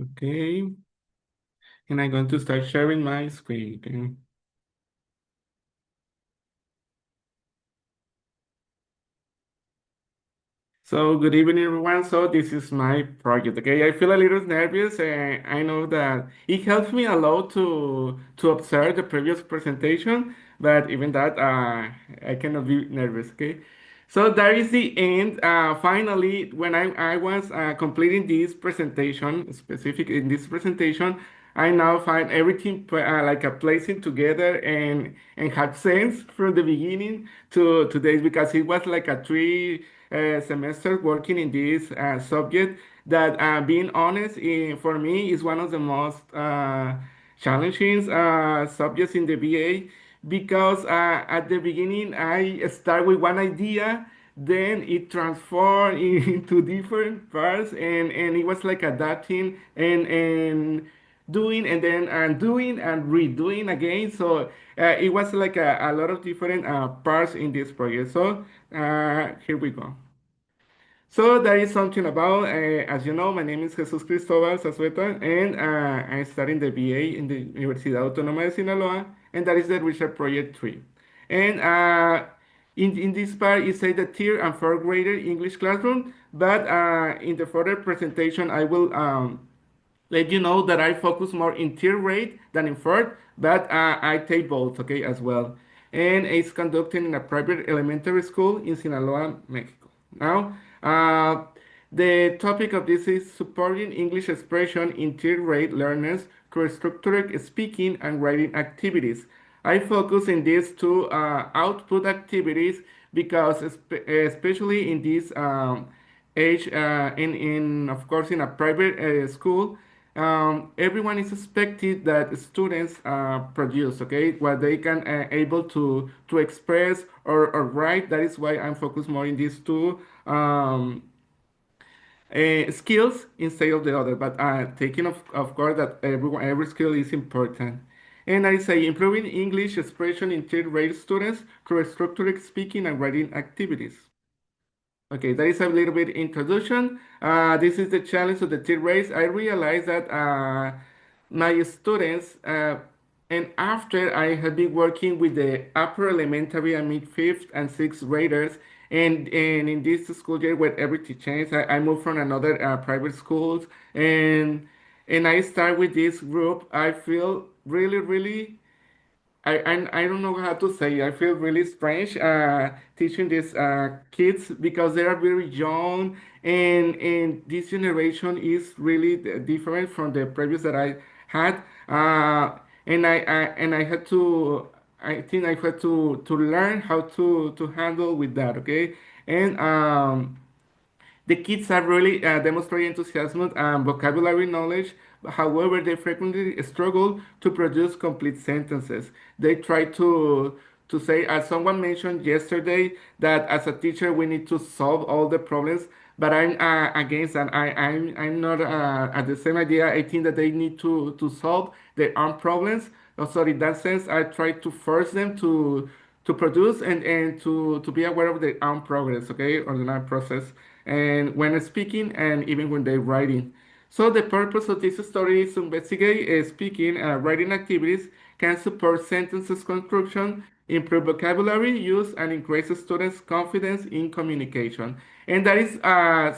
Okay, and I'm going to start sharing my screen. Okay. So good evening, everyone. So this is my project. Okay, I feel a little nervous, and I know that it helps me a lot to observe the previous presentation. But even that, I cannot be nervous. Okay, so that is the end. Finally, when I was completing this presentation, specific in this presentation, I now find everything like a placing together and had sense from the beginning to today because it was like a three semester working in this subject that being honest for me is one of the most challenging subjects in the BA because at the beginning I start with one idea, then it transformed into different parts, and it was like adapting and doing and then doing and redoing again. So it was like a lot of different parts in this project. So here we go. So that is something about, as you know, my name is Jesus Cristobal Zazueta, and I'm studying the BA in the Universidad Autónoma de Sinaloa, and that is the Research Project 3. And in this part, it says the tier and fourth grader English classroom, but in the further presentation, I will let you know that I focus more in tier rate than in third, but I take both, okay, as well. And it's conducted in a private elementary school in Sinaloa, Mexico. Now, the topic of this is supporting English expression in tier rate learners through structured speaking and writing activities. I focus in these two output activities because, especially in this age, in of course in a private school, everyone is expected that students produce, okay, what they can able to express or write. That is why I'm focused more in these two skills instead of the other. But taking of course that every skill is important. And I say improving English expression in third grade students through structured speaking and writing activities. Okay, that is a little bit introduction. This is the challenge of the third race. I realized that my students, and after I had been working with the upper elementary and mid fifth and sixth graders, and in this school year where everything changed, I moved from another private schools, and I start with this group. I feel really I don't know how to say. I feel really strange teaching these kids because they are very young, and this generation is really different from the previous that I had. And I had to. I think I had to learn how to handle with that. Okay, and the kids are really demonstrating enthusiasm and vocabulary knowledge. However, they frequently struggle to produce complete sentences. They try to say, as someone mentioned yesterday, that as a teacher we need to solve all the problems. But I'm against that. I'm not at the same idea. I think that they need to solve their own problems. So in that sense, I try to force them to produce and to be aware of their own progress, okay, or their own process, and when speaking and even when they're writing. So the purpose of this story is to investigate speaking and writing activities can support sentences construction, improve vocabulary use, and increase students' confidence in communication. And that is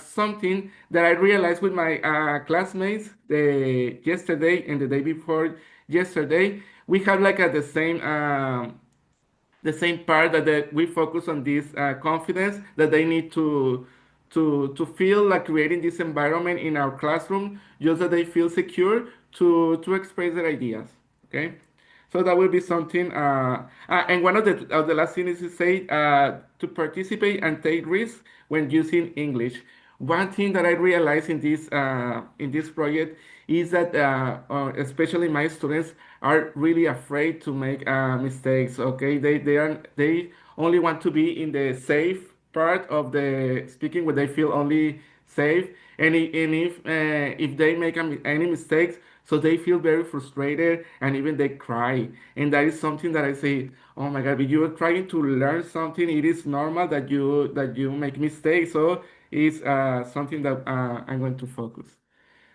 something that I realized with my classmates the yesterday and the day before yesterday. We have like the same part that we focus on this confidence that they need to feel like creating this environment in our classroom just that they feel secure to express their ideas, okay, so that will be something and one of the last things is to say to participate and take risks when using English. One thing that I realized in this project is that especially my students are really afraid to make mistakes. Okay, they only want to be in the safe part of the speaking where they feel only safe, and if they make any mistakes, so they feel very frustrated and even they cry. And that is something that I say, oh my God, if you are trying to learn something, it is normal that you make mistakes. So it's something that I'm going to focus.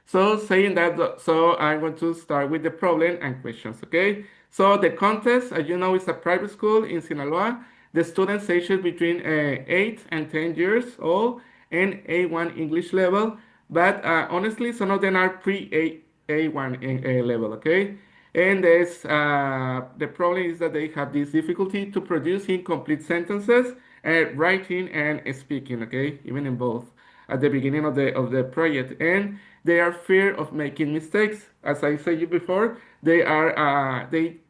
So saying that, so I'm going to start with the problem and questions, okay? So the contest, as you know, is a private school in Sinaloa. The students aged between 8 and 10 years old and A1 English level, but honestly, some of them are pre-A1 level, okay? And the problem is that they have this difficulty to produce incomplete sentences, writing and speaking, okay? Even in both at the beginning of the project, and they are fear of making mistakes. As I said before, they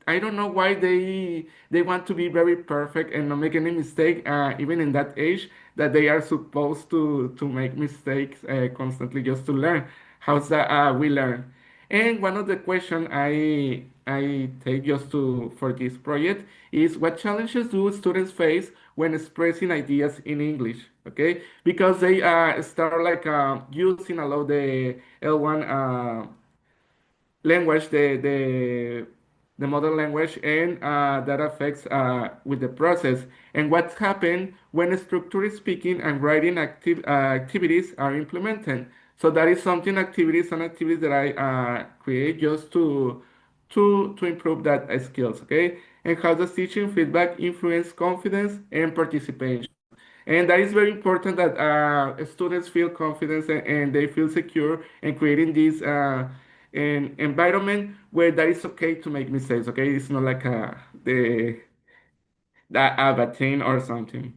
I don't know why they want to be very perfect and not make any mistake, even in that age that they are supposed to make mistakes constantly just to learn. How's that we learn? And one of the questions I take just to for this project is what challenges do students face when expressing ideas in English? Okay, because they start like using a lot the L1 language, the modern language, and that affects with the process. And what happened when structured speaking and writing activities are implemented. So that is something activities and activities that I create just to improve that skills. Okay, and how does teaching feedback influence confidence and participation? And that is very important that students feel confidence and they feel secure in creating this an environment where that is okay to make mistakes. Okay, it's not like a bad thing or something.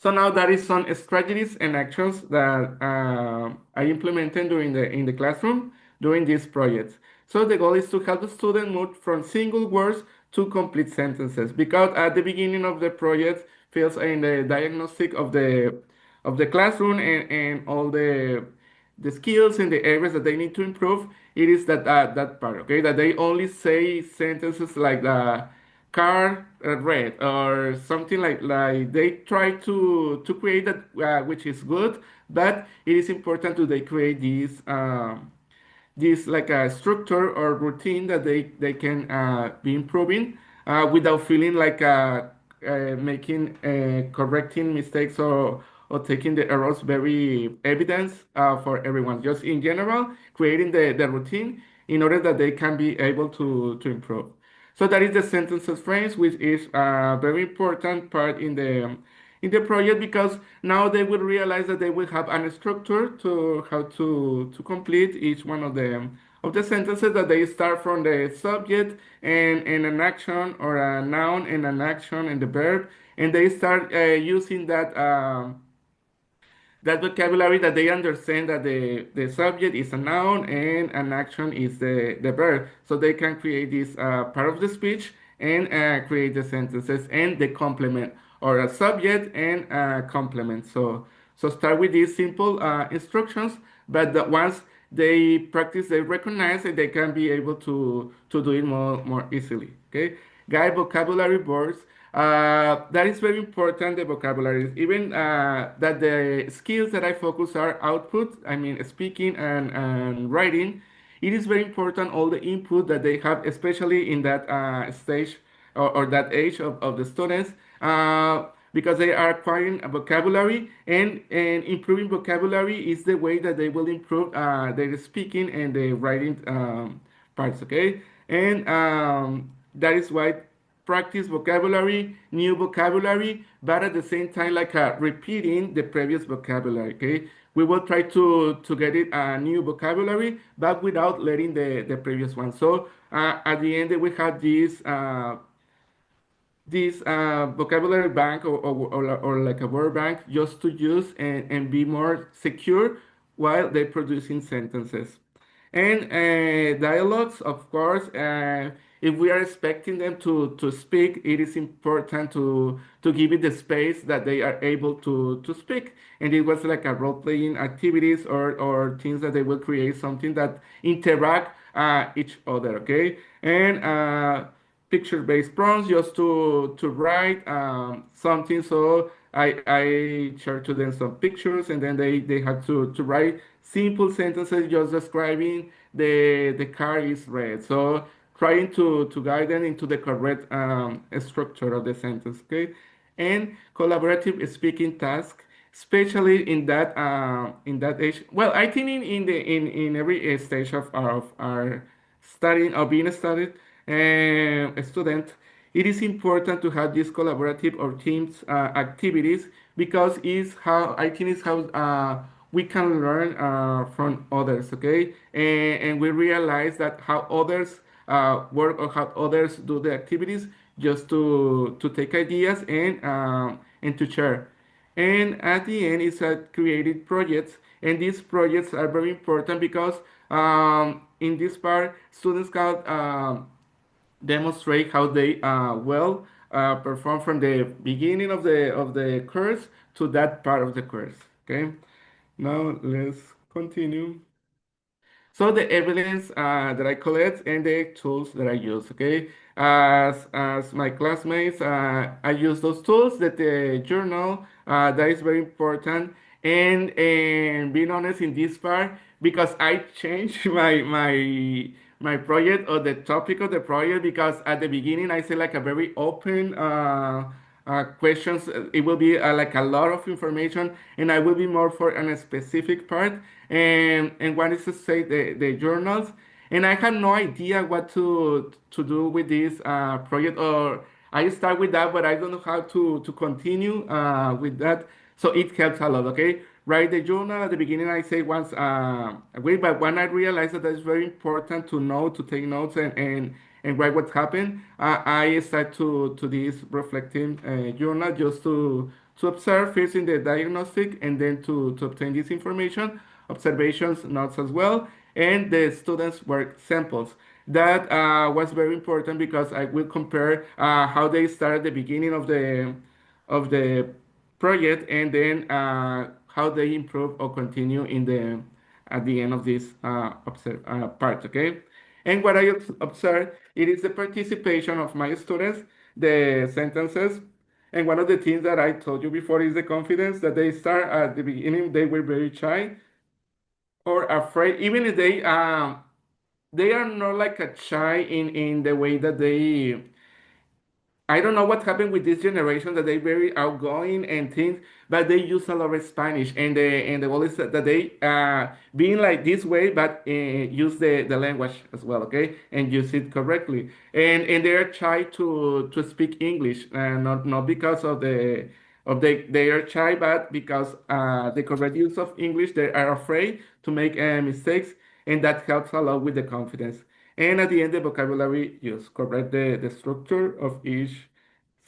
So now that is some strategies and actions that I implemented during the in the classroom during this project. So the goal is to help the student move from single words to complete sentences because at the beginning of the project feels in the diagnostic of the classroom and all the skills and the areas that they need to improve. It is that part, okay, that they only say sentences like the car red or something like they try to create that which is good, but it is important to they create this like a structure or routine that they can be improving without feeling like making correcting mistakes or taking the errors very evidence for everyone. Just in general, creating the routine in order that they can be able to improve. So that is the sentences frames, which is a very important part in the project because now they will realize that they will have a structure to how to complete each one of the sentences that they start from the subject and an action or a noun and an action and the verb and they start using that vocabulary that they understand that the subject is a noun and an action is the verb. So they can create this part of the speech and create the sentences and the complement or a subject and a complement. So start with these simple instructions, but once they practice, they recognize that they can be able to do it more easily. Okay, guide vocabulary words. That is very important, the vocabulary. Even that the skills that I focus are output, I mean speaking and writing. It is very important all the input that they have, especially in that stage or that age of the students, because they are acquiring a vocabulary and improving vocabulary is the way that they will improve their speaking and their writing parts, okay? And that is why practice vocabulary, new vocabulary, but at the same time, like repeating the previous vocabulary. Okay, we will try to get it a new vocabulary, but without letting the previous one. So at the end, we have this vocabulary bank or like a word bank just to use and be more secure while they're producing sentences. And dialogues, of course, if we are expecting them to speak, it is important to give it the space that they are able to speak. And it was like a role-playing activities or things that they will create something that interact each other, okay? And picture-based prompts just to write something. So I share to them some pictures, and then they have to write simple sentences just describing the car is red. So trying to guide them into the correct structure of the sentence. Okay, and collaborative speaking task. especially in that age. Well, I think in every stage of our studying or being a student, a student, it is important to have these collaborative or teams activities because is how I think is how we can learn from others. Okay, and we realize that how others work or how others do the activities just to take ideas and to share. And at the end, it's a creative projects, and these projects are very important because in this part, students can demonstrate how they perform from the beginning of the course to that part of the course. Okay, now let's continue. So the evidence that I collect and the tools that I use, okay? As my classmates, I use those tools, that the journal, that is very important. And being honest in this part, because I changed my project or the topic of the project, because at the beginning I say like a very open questions. It will be like a lot of information, and I will be more for a specific part. And what is to say the journals. And I have no idea what to do with this project, or I start with that, but I don't know how to continue with that. So it helps a lot. Okay, write the journal at the beginning. I say once a week, but when I realize that it's very important to know to take notes and write what happened, I start to this reflecting journal just to observe first in the diagnostic and then to obtain this information, observations, notes as well, and the students' work samples. That was very important because I will compare how they start at the beginning of the project and then how they improve or continue in the at the end of this part. Okay, and what I observe it is the participation of my students, the sentences, and one of the things that I told you before is the confidence that they start at the beginning. They were very shy or afraid, even if they are not like a shy in the way that they. I don't know what happened with this generation that they very outgoing and things, but they use a lot of Spanish and the goal is that they being like this way, but use the language as well, okay, and use it correctly. And they are shy to speak English, not because they are shy, but because the correct use of English, they are afraid to make mistakes, and that helps a lot with the confidence. And at the end, the vocabulary use, correct the structure of each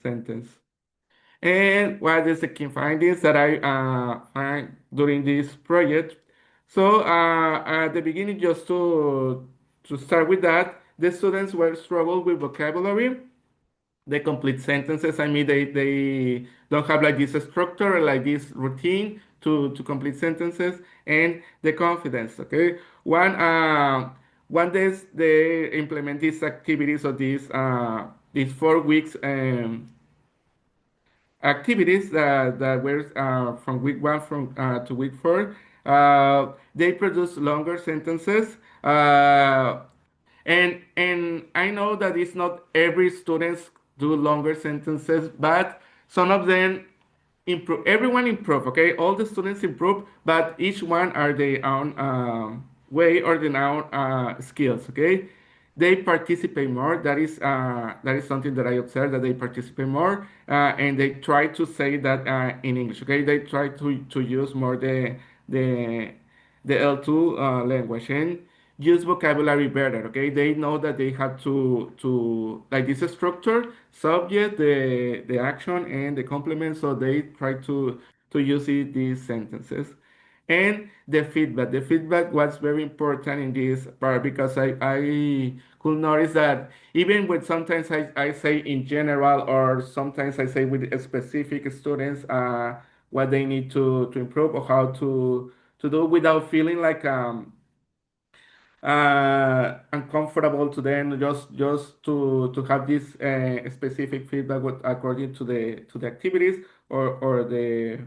sentence. And what is the key findings that I find during this project? So at the beginning, just to start with that, the students were struggle with vocabulary, the complete sentences. I mean, they don't have like this structure, like this routine to complete sentences, and the confidence. Okay, one day they implement these activities or these 4 weeks activities that were from week one to week four. They produce longer sentences. And I know that it's not every students do longer sentences, but some of them improve. Everyone improve. Okay, all the students improve, but each one are their own way or their own skills. Okay, they participate more. That is something that I observed, that they participate more, and they try to say that in English. Okay, they try to use more the the L2 language and use vocabulary better. Okay, they know that they have to like this structure, subject, the action, and the complement. So they try to use it, these sentences. And the feedback was very important in this part because I could notice that even when sometimes I say in general or sometimes I say with specific students what they need to improve or how to do without feeling like uncomfortable to them, just to have this specific feedback according to the activities or the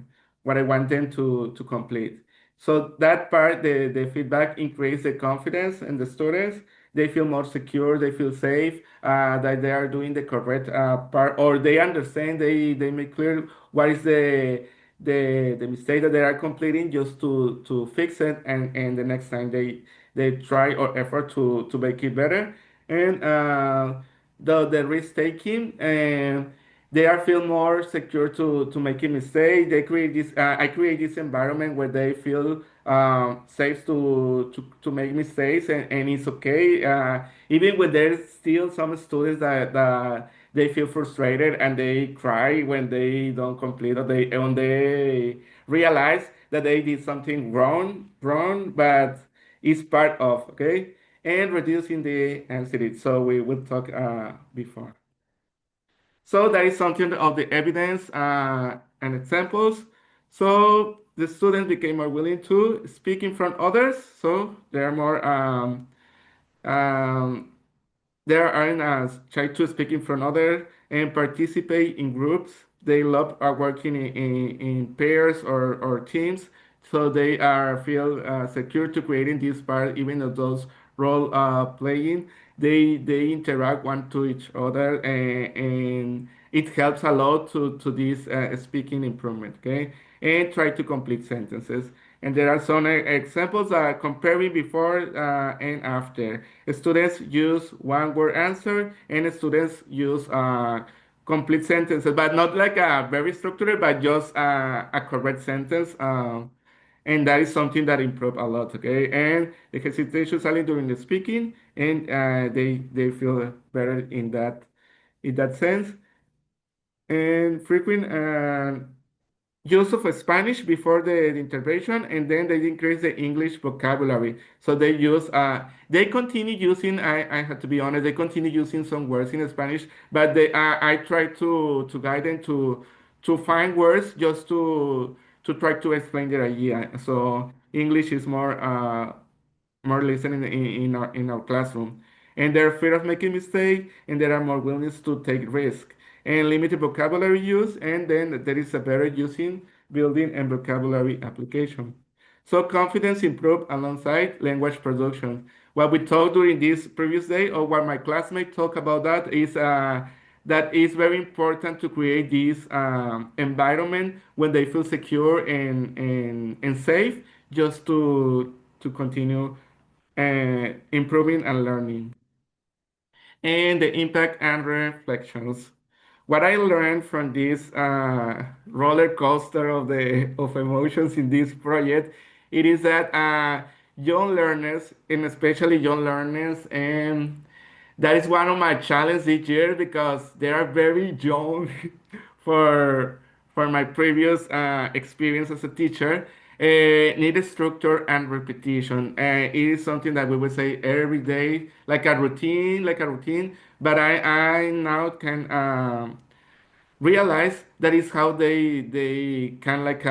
what I want them to complete. So that part, the feedback increase the confidence in the students. They feel more secure, they feel safe, that they are doing the correct part, or they understand, they make clear what is the mistake that they are completing just to fix it, and the next time they try or effort to make it better. And the risk taking, and they are feel more secure to make a mistake. They create this I create this environment where they feel safe to make mistakes, and it's okay, even when there's still some students that they feel frustrated and they cry when they don't complete, or they when they realize that they did something wrong, but it's part of, okay, and reducing the anxiety. So we will talk before. So that is something of the evidence and examples. So the students became more willing to speak in front of others. So they are more um, there are try to speak in front of others and participate in groups. They love working in pairs or teams, so they are feel secure to creating this part. Even though those role playing, they interact one to each other, and it helps a lot to this speaking improvement. Okay, and try to complete sentences. And there are some examples comparing before and after. Students use one word answer, and students use complete sentences, but not like a very structured, but just a correct sentence. And that is something that improved a lot. Okay, and the hesitation silent during the speaking, and they feel better in that sense. And frequent use of Spanish before the intervention, and then they increase the English vocabulary. So they continue using, I have to be honest, they continue using some words in Spanish, but I try to guide them to find words just to try to explain their idea. So English is more listening in our classroom, and they're afraid of making mistake, and there are more willingness to take risk and limited vocabulary use, and then there is a better using building and vocabulary application. So confidence improve alongside language production. What we talked during this previous day, or what my classmates talk about, that is very important to create this environment when they feel secure and safe, just to continue improving and learning. And the impact and reflections. What I learned from this roller coaster of emotions in this project, it is that young learners, and especially young learners, and that is one of my challenges this year because they are very young for for my previous experience as a teacher. Need structure and repetition. It is something that we would say every day, like a routine. But I now can realize that is how they can like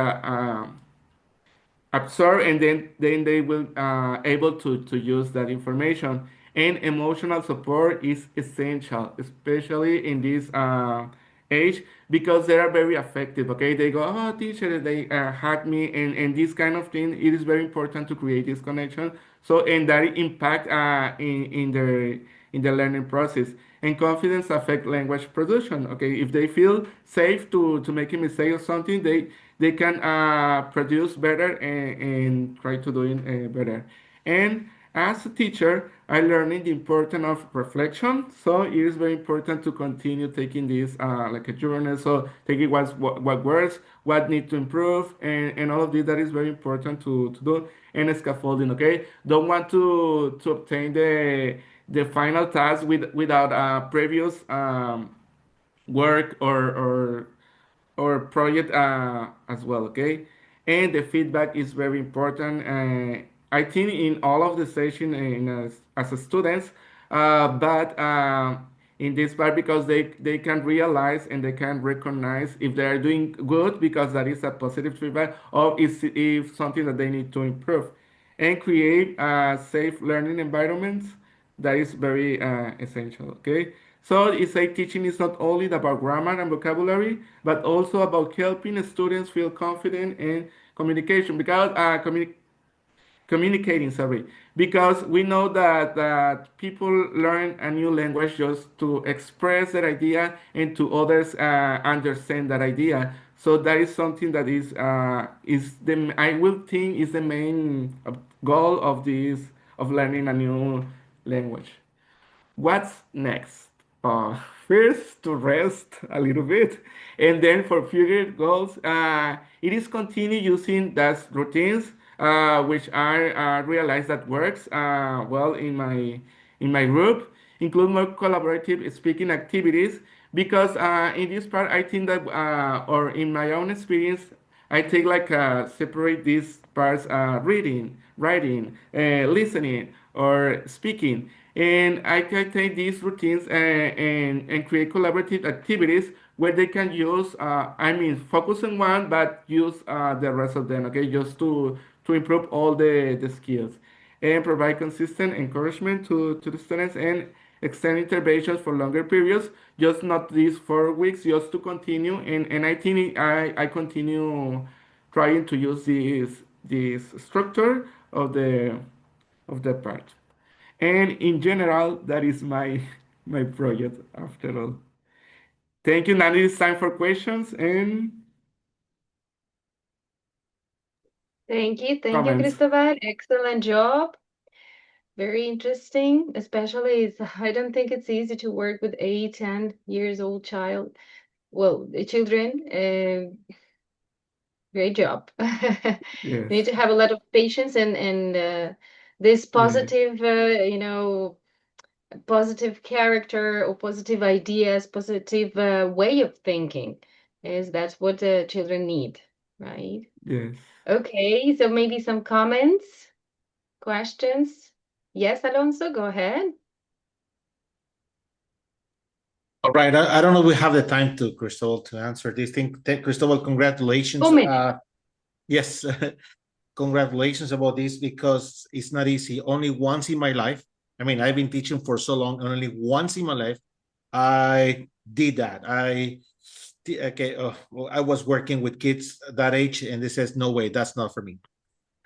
absorb, and then they will able to use that information. And emotional support is essential, especially in this age, because they are very affected. Okay, they go, oh teacher, they hurt me, and this kind of thing. It is very important to create this connection, so and that impact in the learning process. And confidence affect language production. Okay, if they feel safe to make a mistake or something, they can produce better, and try to do it better. And as a teacher, I learned the importance of reflection. So it is very important to continue taking this like a journal. So taking what works, what need to improve, and all of this that is very important to do. And scaffolding. Okay, don't want to obtain the final task without previous work or project as well. Okay, and the feedback is very important. I think in all of the session as a students, but in this part, because they can realize and they can recognize if they are doing good, because that is a positive feedback, or if something that they need to improve, and create safe learning environments. That is very essential. Okay, so it's like teaching is not only about grammar and vocabulary, but also about helping students feel confident in communication, because communicating, sorry, because we know that people learn a new language just to express their idea and to others understand that idea. So that is something that is the I will think is the main goal of this of learning a new language. What's next? First, to rest a little bit, and then for future goals, it is continue using those routines, which I realize that works well in my group. Include more collaborative speaking activities because in this part, I think that, or in my own experience, I take like separate these parts: reading, writing, listening, or speaking. And I can take these routines and create collaborative activities where they can use, I mean, focus on one, but use the rest of them, okay, just to improve all the skills and provide consistent encouragement to the students and extend interventions for longer periods, just not these 4 weeks, just to continue. And I think I continue trying to use this structure of the part. And in general, that is my my project after all. Thank you. Now it's time for questions and Thank you, comments. Cristobal. Excellent job. Very interesting, especially I don't think it's easy to work with 8, 10 years old child. Well, the children. Great job. You Yes, need to have a lot of patience and this yes, positive, positive character or positive ideas, positive way of thinking is that's what the children need, right? yes. Okay, so maybe some comments, questions. Yes, Alonso, go ahead. All right. I don't know if we have the time to Cristobal to answer this thing. Cristobal, congratulations. 2 minutes. Yes, congratulations about this because it's not easy. Only once in my life, I mean, I've been teaching for so long, and only once in my life, I did that. Okay, well, I was working with kids that age, and they says, no way, that's not for me.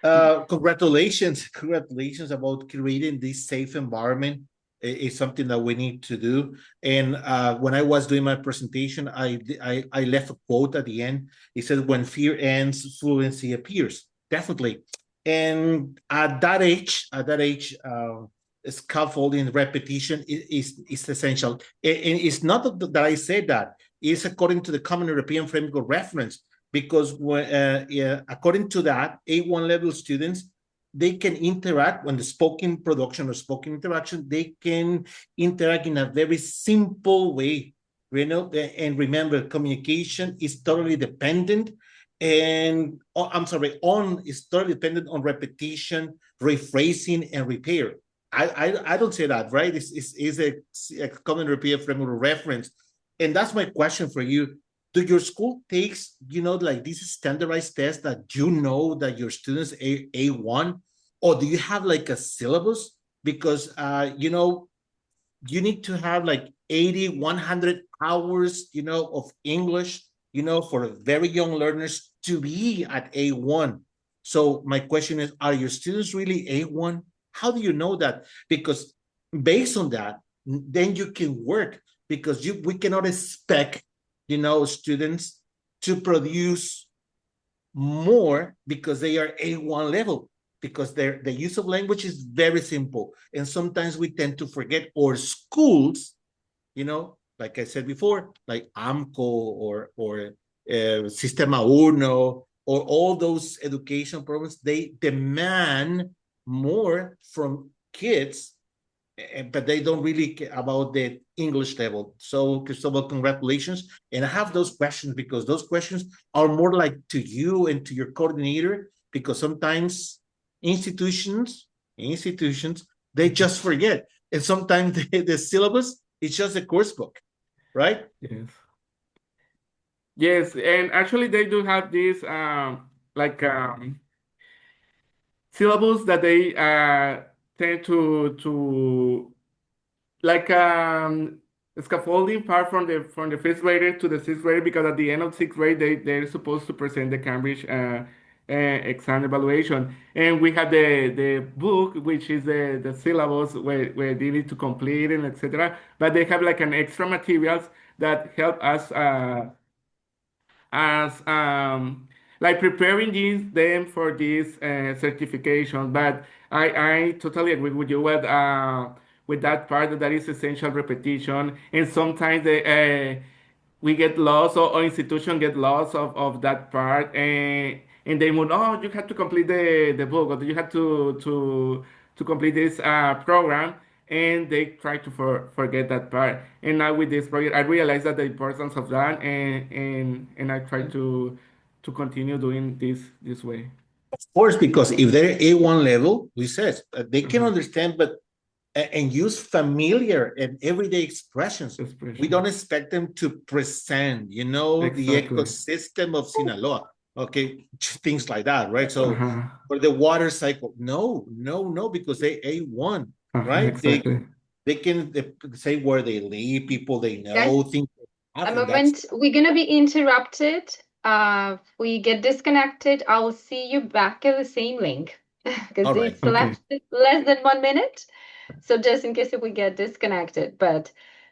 Congratulations, congratulations about creating this safe environment. Is something that we need to do. And when I was doing my presentation, I left a quote at the end. It said, "When fear ends, fluency appears." Definitely. And at that age, scaffolding repetition is essential. And it's not that I said that. It's according to the Common European Framework of Reference because yeah, according to that, A1 level students, they can interact when the spoken production or spoken interaction, they can interact in a very simple way, and remember, communication is totally dependent and I'm sorry, on is totally dependent on repetition, rephrasing, and repair. I don't say that, right? It's a common repair framework reference. And that's my question for you. Do your school takes, like this standardized test that that your students A1, or do you have like a syllabus? Because you need to have like 80, 100 hours, of English, for very young learners to be at A1. So my question is, are your students really A1? How do you know that? Because based on that, then you can work because we cannot expect, students to produce more because they are A1 level, because the use of language is very simple. And sometimes we tend to forget, or schools, like I said before, like AMCO Sistema Uno, or all those education programs, they demand more from kids, but they don't really care about the English level. So, Cristobal, congratulations. And I have those questions because those questions are more like to you and to your coordinator, because sometimes institutions, they just forget. And sometimes the syllabus is just a course book, right? Yes. Yes, and actually they do have this like syllables that they tend to like scaffolding part from the fifth grader to the sixth grader, because at the end of sixth grade they're supposed to present the Cambridge exam evaluation, and we have the book, which is the syllabus where they need to complete and etc. But they have like an extra materials that help us as like preparing them for this certification. But I totally agree with you with that part that is essential repetition, and sometimes we get lost or institution get lost of that part, and they would, oh, you have to complete the book, or you have to complete this program, and they try to forget that part. And now with this project I realize that the importance of that, and I try to continue doing this way. Of course, because if they're A1 level, we said they can Mhm. understand, but and use familiar and everyday expressions. We Expression. don't expect them to present, the Exactly. ecosystem of Sinaloa. Okay, things like that, right? So Uh-huh. for the water cycle, no, no, no, because they A1, Uh-huh. right? Exactly. They can say where they live, people they Guys, know, things they a have, and that's moment. We're gonna be interrupted. We get disconnected. I'll see you back at the same link because all right. it's Okay. less than 1 minute. So just in case if we get disconnected, but